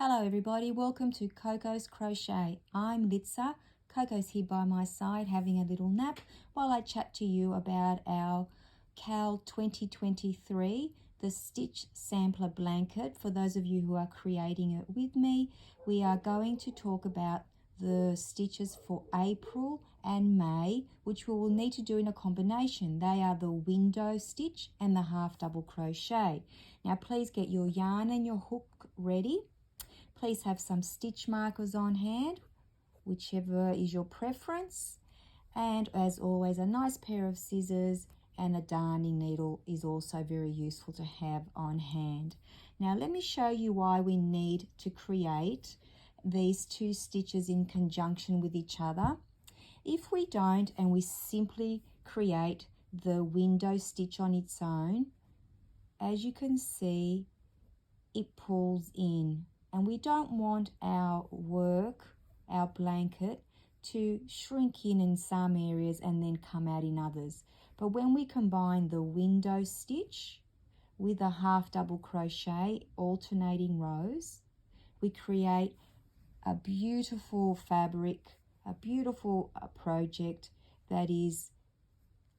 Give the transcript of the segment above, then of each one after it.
Hello everybody, welcome to Coco's Crochet. I'm Litsa. Coco's here by my side having a little nap while I chat to you about our Cal 2023, the Stitch Sampler Blanket. For those of you who are creating it with me, we are going to talk about the stitches for April and May, which we will need to do in a combination. They are the window stitch and the half double crochet. Now please get your yarn and your hook ready. Please have some stitch markers on hand, whichever is your preference. And as always, a nice pair of scissors and a darning needle is also very useful to have on hand. Now let me show you why we need to create these two stitches in conjunction with each other. If we don't and we simply create the window stitch on its own, as you can see, it pulls in. And we don't want our work, our blanket, to shrink in some areas and then come out in others. But when we combine the window stitch with a half double crochet, alternating rows, we create a beautiful fabric, a beautiful project that is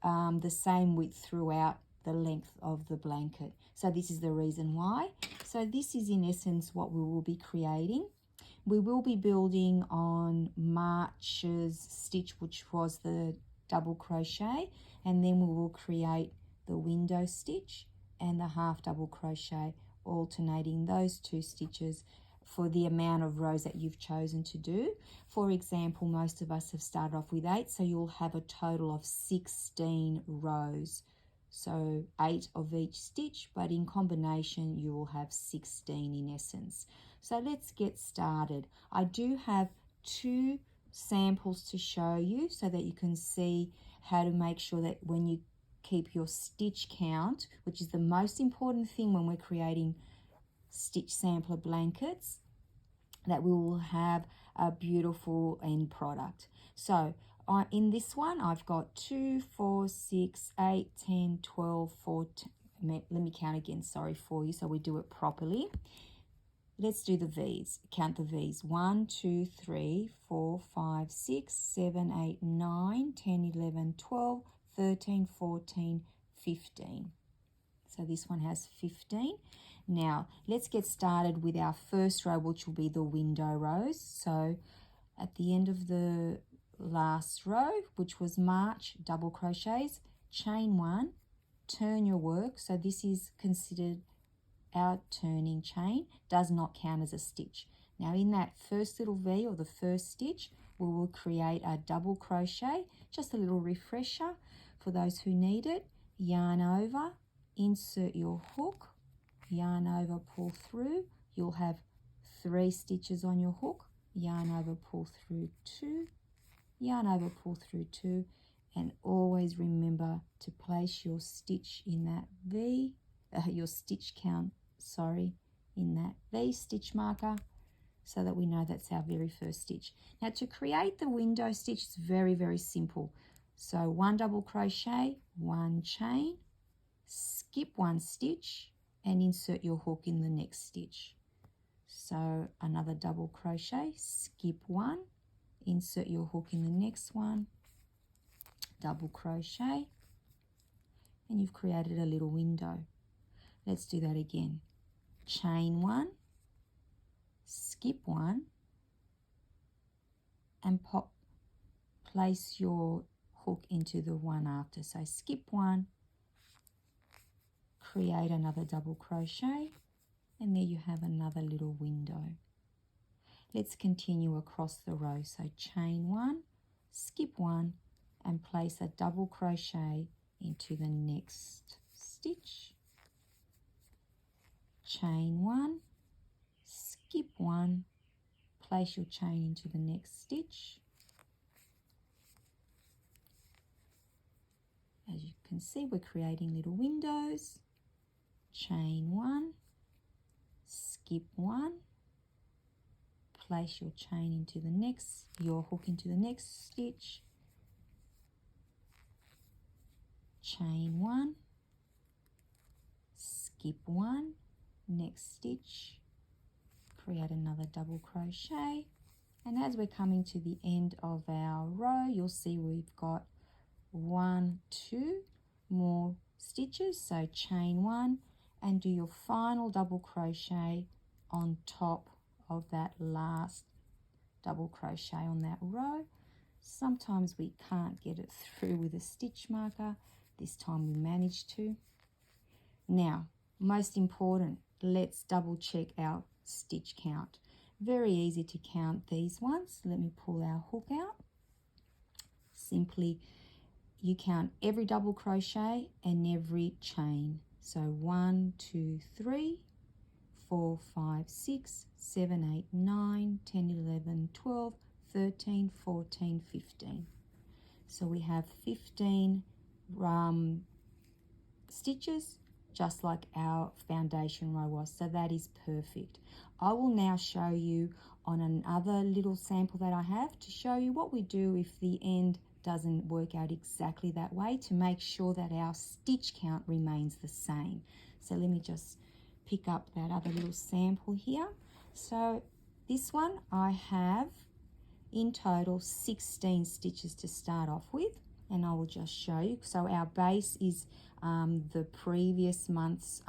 the same width throughout the length of the blanket. So this is the reason why. So this is in essence what we will be creating. We will be building on March's stitch, which was the double crochet, and then we will create the window stitch and the half double crochet, alternating those two stitches for the amount of rows that you've chosen to do. For example, most of us have started off with 8, so you'll have a total of 16 rows. So 8 of each stitch, but in combination you will have 16 in essence. So let's get started. I do have 2 samples to show you so that you can see how to make sure that when you keep your stitch count, which is the most important thing when we're creating stitch sampler blankets, that we will have a beautiful end product. So in this one, I've got 2, 4, 6, 8, 10, 12, 14. Let me count again, sorry, for you, so we do it properly. Let's do the V's. Count the V's. 1, 2, 3, 4, 5, 6, 7, 8, 9, 10, 11, 12, 13, 14, 15. So this one has 15. Now, let's get started with our first row, which will be the window rows. So at the end of the last row, which was March, double crochets, chain 1, turn your work. So this is considered our turning chain, does not count as a stitch. Now in that first little V, or the first stitch, we will create a double crochet. Just a little refresher for those who need it. Yarn over, insert your hook, yarn over, pull through. You'll have 3 stitches on your hook. Yarn over, pull through 2, yarn over, pull through 2, and always remember to place your stitch in that V, your stitch count, in that V stitch marker, so that we know that's our very first stitch. Now to create the window stitch, it's very, very simple. So 1 double crochet, 1 chain, skip 1 stitch, and insert your hook in the next stitch. So another double crochet, skip 1, insert your hook in the next one, double crochet, and you've created a little window. Let's do that again. Chain 1, skip 1, and place your hook into the one after. So skip 1, create another double crochet, and there you have another little window. Let's continue across the row. So chain 1, skip 1, and place a double crochet into the next stitch. Chain 1, skip 1, place your chain into the next stitch. As you can see, we're creating little windows. Chain 1, skip 1, place your chain into the next, your hook into the next stitch. Chain 1, skip 1, next stitch, create another double crochet, and as we're coming to the end of our row, you'll see we've got 1, 2 more stitches, so chain 1 and do your final double crochet on top of that last double crochet on that row. Sometimes we can't get it through with a stitch marker. This time we managed to. Now, most important, let's double check our stitch count. Very easy to count these ones. Let me pull our hook out. Simply, you count every double crochet and every chain. So 1, 2, 3, 4, 5, 6, 7, 8, 9, 10, 11, 12, 13, 14, 15. So we have 15 stitches, just like our foundation row was. So that is perfect. I will now show you on another little sample that I have to show you what we do if the end doesn't work out exactly that way, to make sure that our stitch count remains the same. So let me just pick up that other little sample here. So this one I have in total 16 stitches to start off with, and I will just show you. So our base is the previous month's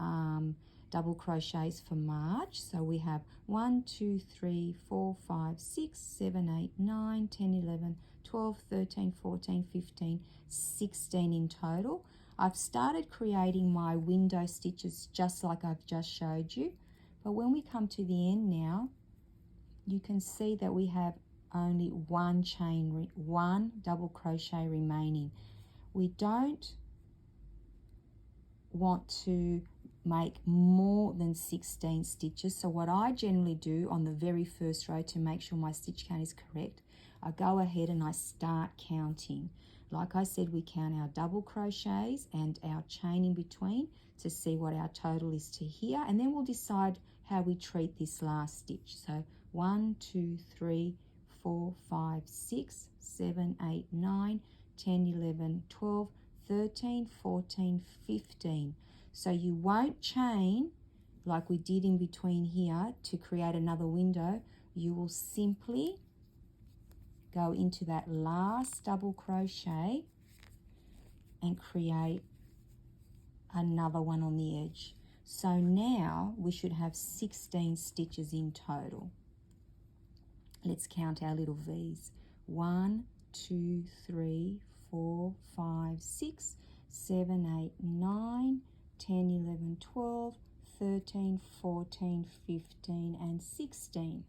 double crochets for March. So we have 1, 2, 3, 4, 5, 6, 7, 8, 9, 10, 11, 12, 13, 14, 15, 16 in total. I've started creating my window stitches just like I've just showed you, but when we come to the end now, you can see that we have only one double crochet remaining. We don't want to make more than 16 stitches, so what I generally do on the very first row to make sure my stitch count is correct, I go ahead and I start counting. Like I said, we count our double crochets and our chain in between to see what our total is to here, and then we'll decide how we treat this last stitch. So 1, 2, 3, 4, 5, 6, 7, 8, 9, 10, 11, 12, 13, 14, 15. So you won't chain like we did in between here to create another window. You will simply go into that last double crochet and create another one on the edge. So now we should have 16 stitches in total. Let's count our little V's. 1, 2, 3, 4, 5, 6, 7, 8, 9, 10, 11, 12, 13, 14, 15, and 16.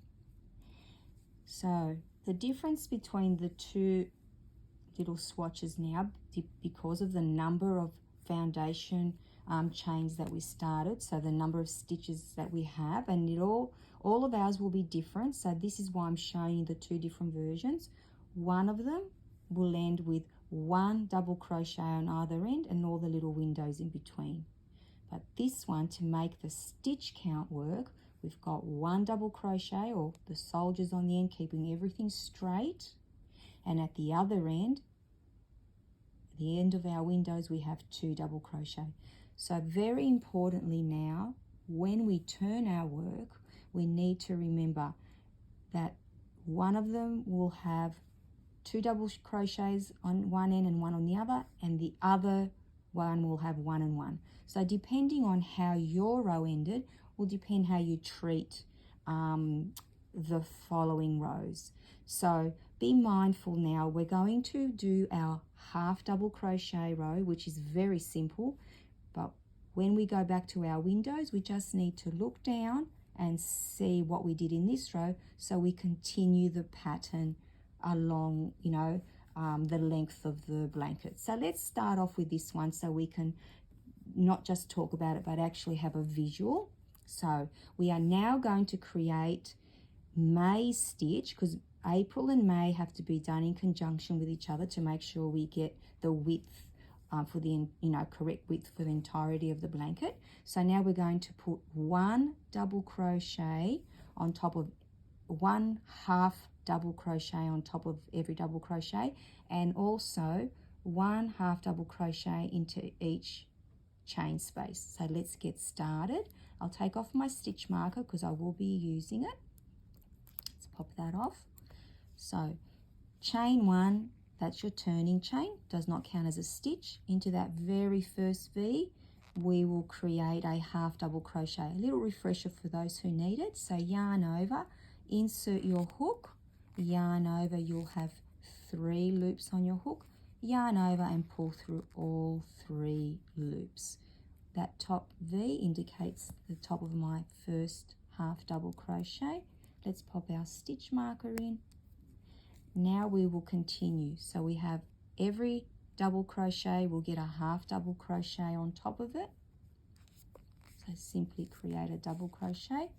So the difference between the two little swatches now, because of the number of foundation chains that we started, so the number of stitches that we have, and all of ours will be different. So this is why I'm showing you the two different versions. One of them will end with one double crochet on either end and all the little windows in between. But this one, to make the stitch count work, we've got one double crochet, or the soldiers on the end, keeping everything straight, and at the other end, the end of our windows, we have 2 double crochet. So very importantly now, when we turn our work, we need to remember that one of them will have 2 double crochets on one end and one on the other, and the other one will have 1 and 1. So depending on how your row ended will depend how you treat the following rows. So be mindful now. We're going to do our half double crochet row, which is very simple, but when we go back to our windows, we just need to look down and see what we did in this row, so we continue the pattern along, the length of the blanket. So let's start off with this one so we can not just talk about it but actually have a visual. So we are now going to create May's stitch, because April and May have to be done in conjunction with each other to make sure we get the width for the correct width for the entirety of the blanket. So now we're going to put one double crochet on top of one half double crochet on top of every double crochet, and also one half double crochet into each chain space. So let's get started. I'll take off my stitch marker because I will be using it. Let's pop that off. So chain 1, that's your turning chain, does not count as a stitch. Into that very first V, we will create a half double crochet. A little refresher for those who need it. So yarn over, insert your hook, yarn over, you'll have 3 loops on your hook, yarn over and pull through all 3 loops. That top V indicates the top of my first half double crochet. Let's pop our stitch marker in. Now we will continue. So we have every double crochet, we'll get a half double crochet on top of it. So simply create a double crochet.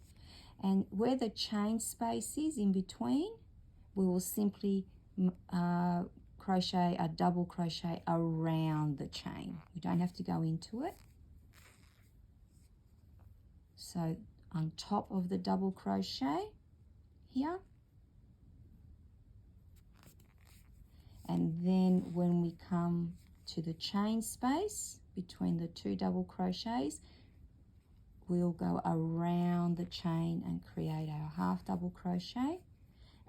And where the chain space is in between, we will simply crochet a double crochet around the chain. You don't have to go into it. So on top of the double crochet here, and then when we come to the chain space between the 2 double crochets, we'll go around the chain and create our half double crochet,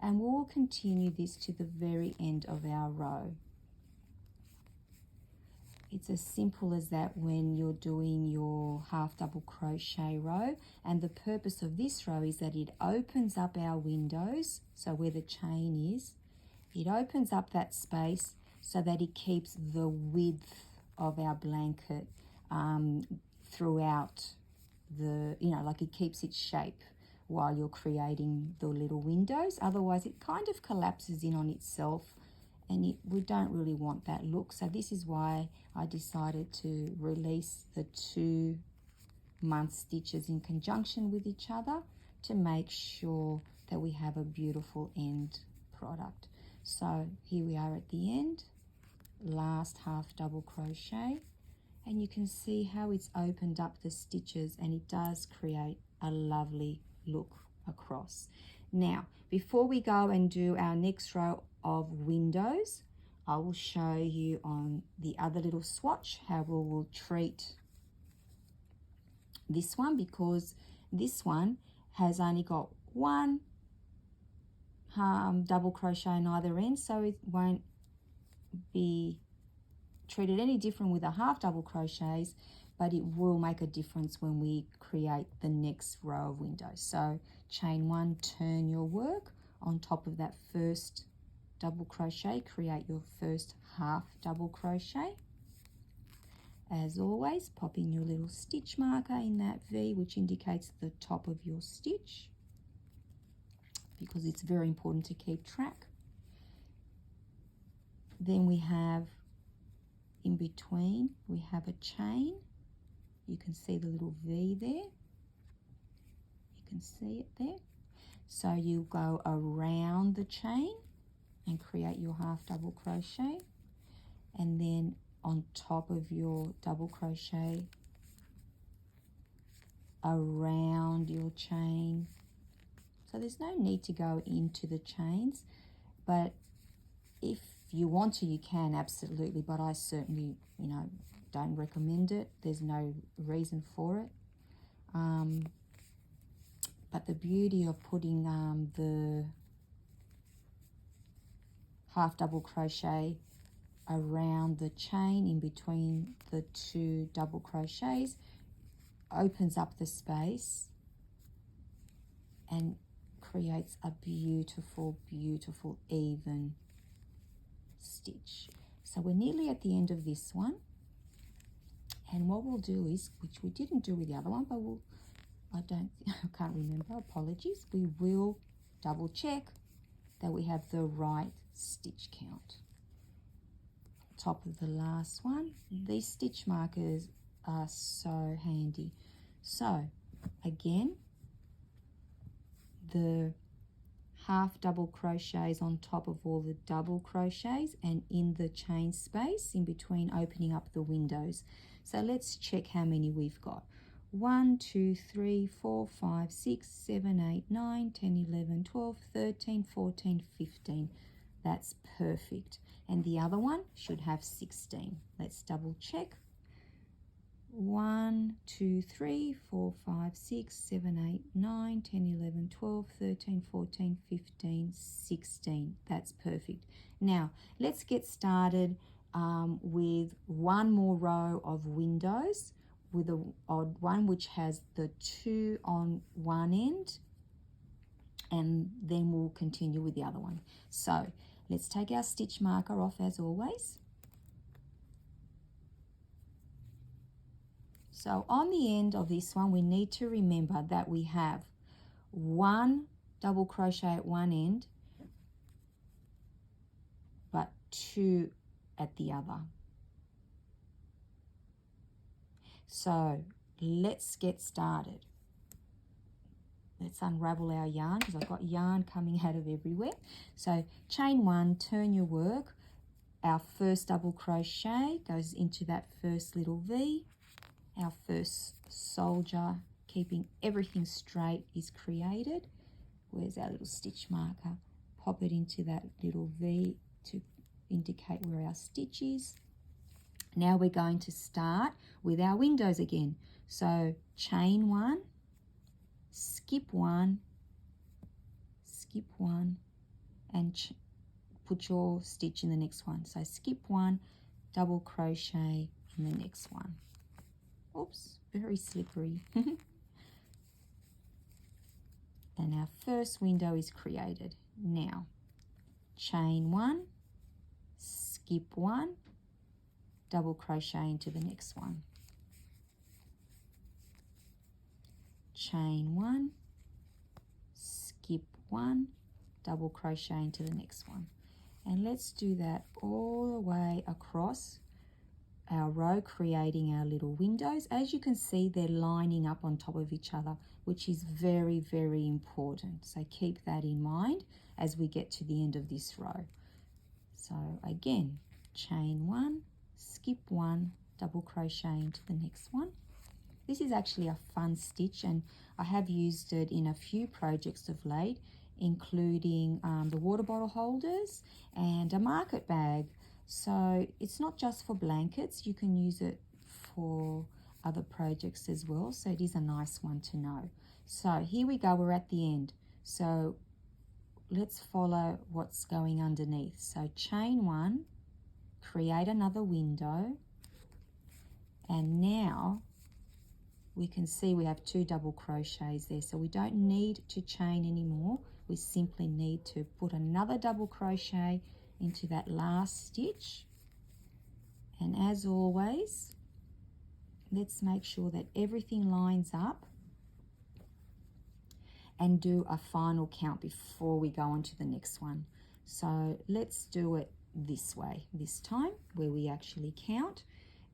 and we'll continue this to the very end of our row. It's as simple as that when you're doing your half double crochet row, and the purpose of this row is that it opens up our windows, so where the chain is, it opens up that space so that it keeps the width of our blanket throughout the, like it keeps its shape while you're creating the little windows. Otherwise it kind of collapses in on itself, and we don't really want that look. So this is why I decided to release the 2 month stitches in conjunction with each other to make sure that we have a beautiful end product. So here we are at the end, last half double crochet, and you can see how it's opened up the stitches, and it does create a lovely look across. Now, before we go and do our next row of windows, I will show you on the other little swatch how we will treat this one, because this one has only got 1 double crochet on either end, so it won't be treated any different with the half double crochets, but it will make a difference when we create the next row of windows. So chain 1, turn your work, on top of that first double crochet, create your first half double crochet. As always, pop in your little stitch marker in that V, which indicates the top of your stitch, because it's very important to keep track. Then we have in between, we have a chain. You can see the little V there. You can see it there. So you go around the chain and create your half double crochet, and then on top of your double crochet around your chain. So there's no need to go into the chains, but if you want to, you can, absolutely, but I certainly, don't recommend it. There's no reason for it. But the beauty of putting the half double crochet around the chain in between the 2 double crochets opens up the space and creates a beautiful, beautiful, even stitch. So we're nearly at the end of this one, and what we'll do is, which we didn't do with the other one, but I can't remember, apologies, we will double check that we have the right stitch count. Top of the last one. These stitch markers are so handy. So again, the half double crochets on top of all the double crochets and in the chain space in between, opening up the windows. So let's check how many we've got. 1, 2, 3, 4, 5, 6, 7, 8, 9, 10, 11, 12, 13, 14, 15. That's perfect. And the other one should have 16. Let's double check. 1, 2, 3, 4, 5, 6, 7, 8, 9, 10, 11, 12, 13, 14, 15, 16. That's perfect. Now, let's get started with one more row of windows with an odd one which has the 2 on one end, and then we'll continue with the other one. So let's take our stitch marker off as always. So on the end of this one, we need to remember that we have 1 double crochet at one end, but 2 at the other. So let's get started. Let's unravel our yarn because I've got yarn coming out of everywhere. So chain 1, turn your work. Our first double crochet goes into that first little V. Our first soldier, keeping everything straight, is created. Where's our little stitch marker? Pop it into that little V to indicate where our stitch is. Now we're going to start with our windows again. So chain 1, skip 1, and put your stitch in the next one. So skip 1, double crochet in the next one. Oops, very slippery. And our first window is created. Now, chain 1, skip 1, double crochet into the next one. Chain 1, skip 1, double crochet into the next one. And let's do that all the way across our row, creating our little windows. As you can see, they're lining up on top of each other, which is very, very important. So keep that in mind as we get to the end of this row. So again, chain 1, skip 1, double crochet into the next one. This is actually a fun stitch, and I have used it in a few projects of late, including the water bottle holders and a market bag. So it's not just for blankets, you can use it for other projects as well. So it is a nice one to know. So here we go, we're at the end. So let's follow what's going underneath. So chain 1, create another window, and now we can see we have 2 double crochets there. So we don't need to chain anymore. We simply need to put another double crochet into that last stitch. And as always, let's make sure that everything lines up and do a final count before we go on to the next one. So let's do it this way this time, where we actually count.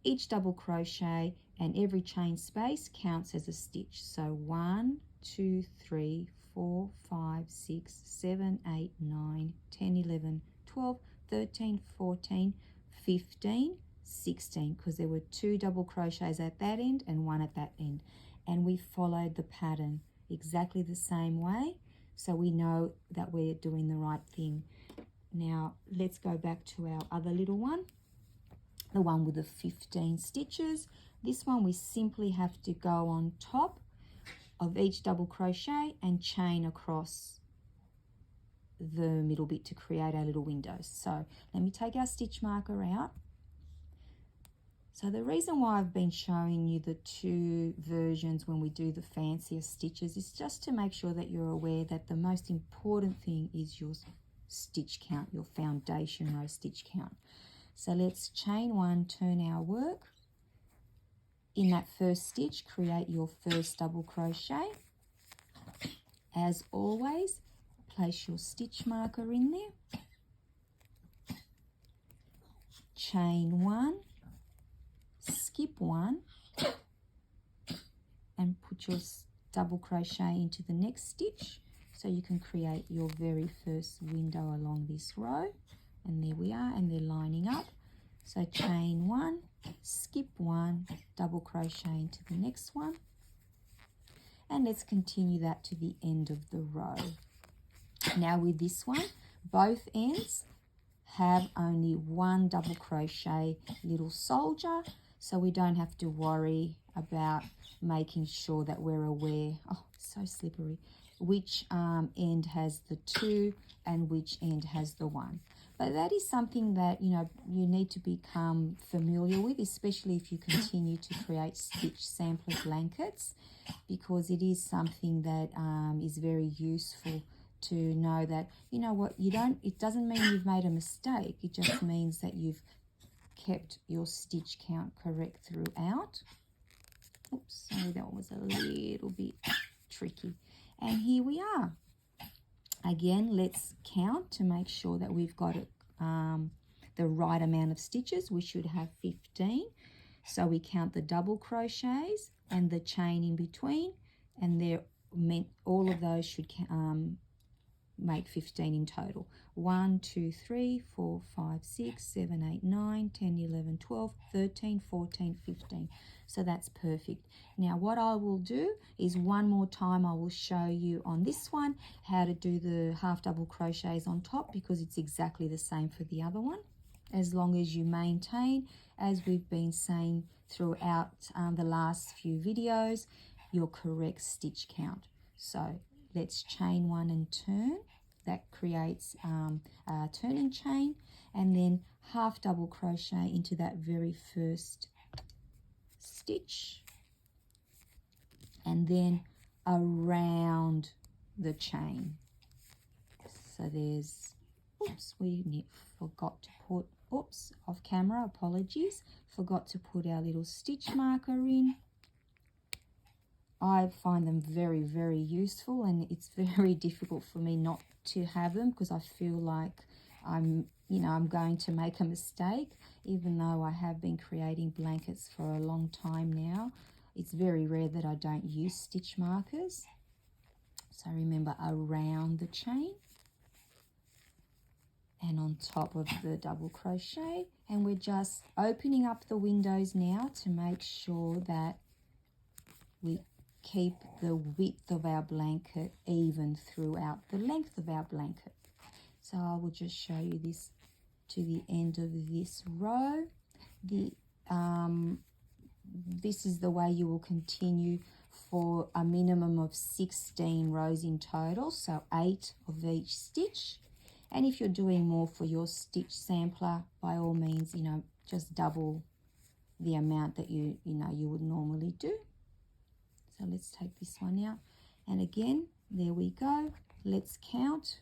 Each double crochet and every chain space counts as a stitch. So 1, 2, 3, 4, 5, 6, 7, 8, 9, 10, 11, 12, 13, 14, 15, 16, because there were 2 double crochets at that end and 1 at that end. And we followed the pattern exactly the same way, so we know that we're doing the right thing. Now let's go back to our other little one, the one with the 15 stitches. This one we simply have to go on top of each double crochet and chain across the middle bit to create our little windows. So let me take our stitch marker out. So the reason why I've been showing you the 2 versions when we do the fancier stitches is just to make sure that you're aware that the most important thing is your stitch count, your foundation row stitch count. So let's chain 1, turn our work. In that first stitch, create your first double crochet. As always, place your stitch marker in there. Chain 1, skip 1, and put your double crochet into the next stitch so you can create your very first window along this row. And there we are, and they're lining up. So chain 1, skip 1, double crochet into the next one, and let's continue that to the end of the row. Now with this one, both ends have only 1 double crochet little soldier, so we don't have to worry about making sure that we're aware, oh, so slippery, which end has the 2 and which end has the 1. But that is something that, you know, you need to become familiar with, especially if you continue to create stitch sampler blankets, because it is something that is very useful to know that, you know what, it doesn't mean you've made a mistake. It just means that you've kept your stitch count correct throughout. Oops, sorry, that was a little bit tricky. And here we are. Again, let's count to make sure that we've got it, the right amount of stitches. We should have 15. So we count the double crochets and the chain in between, and all of those should make 15 in total. 1, 2, 3, 4, 5, 6, 7, 8, 9, 10, 11, 12, 13, 14, 15. So that's perfect. Now what I will do is one more time I will show you on this one how to do the half double crochets on top, because it's exactly the same for the other one, as long as you maintain, as we've been saying throughout the last few videos, your correct stitch count. So let's chain 1 and turn. That creates a turning chain, and then half double crochet into that very first stitch, and then around the chain. So there's, oops, we forgot to put, oops, off camera, apologies, forgot to put our little stitch marker in. I find them very, very useful, and it's very difficult for me not to have them, because I feel like I'm going to make a mistake, even though I have been creating blankets for a long time now. It's very rare that I don't use stitch markers. So remember, around the chain and on top of the double crochet, and we're just opening up the windows now to make sure that we keep the width of our blanket even throughout the length of our blanket. So I will just show you this to the end of this row. This is the way you will continue for a minimum of 16 rows in total, so 8 of each stitch. And if you're doing more for your stitch sampler, by all means, just double the amount that you would normally do. So let's take this one out, and again, there we go. Let's count.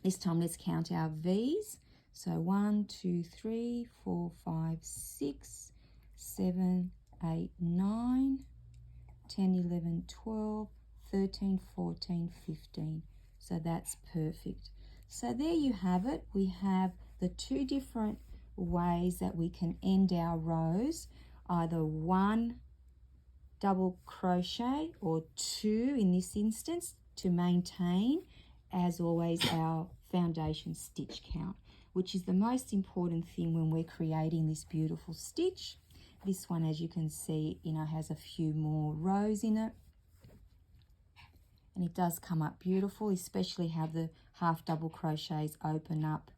This time let's count our V's. So 1, 2, 3, 4, 5, 6, 7, 8, 9, 10, 11, 12, 13, 14, 15. So that's perfect. So there you have it. We have the 2 different ways that we can end our rows, either 1 double crochet or 2 in this instance, to maintain, as always, our foundation stitch count, which is the most important thing when we're creating this beautiful stitch. This one, as you can see, has a few more rows in it, and it does come up beautiful, especially how the half double crochets open up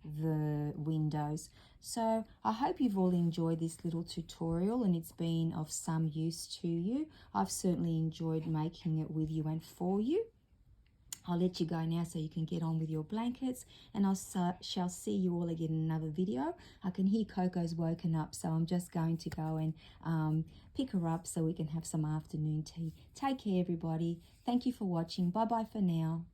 the windows. So I hope you've all enjoyed this little tutorial and it's been of some use to you. I've certainly enjoyed making it with you and for you. I'll let you go now so you can get on with your blankets, and I shall see you all again in another video. I can hear Coco's woken up, so I'm just going to go and pick her up so we can have some afternoon tea. Take care, everybody. Thank you for watching. Bye-bye for now.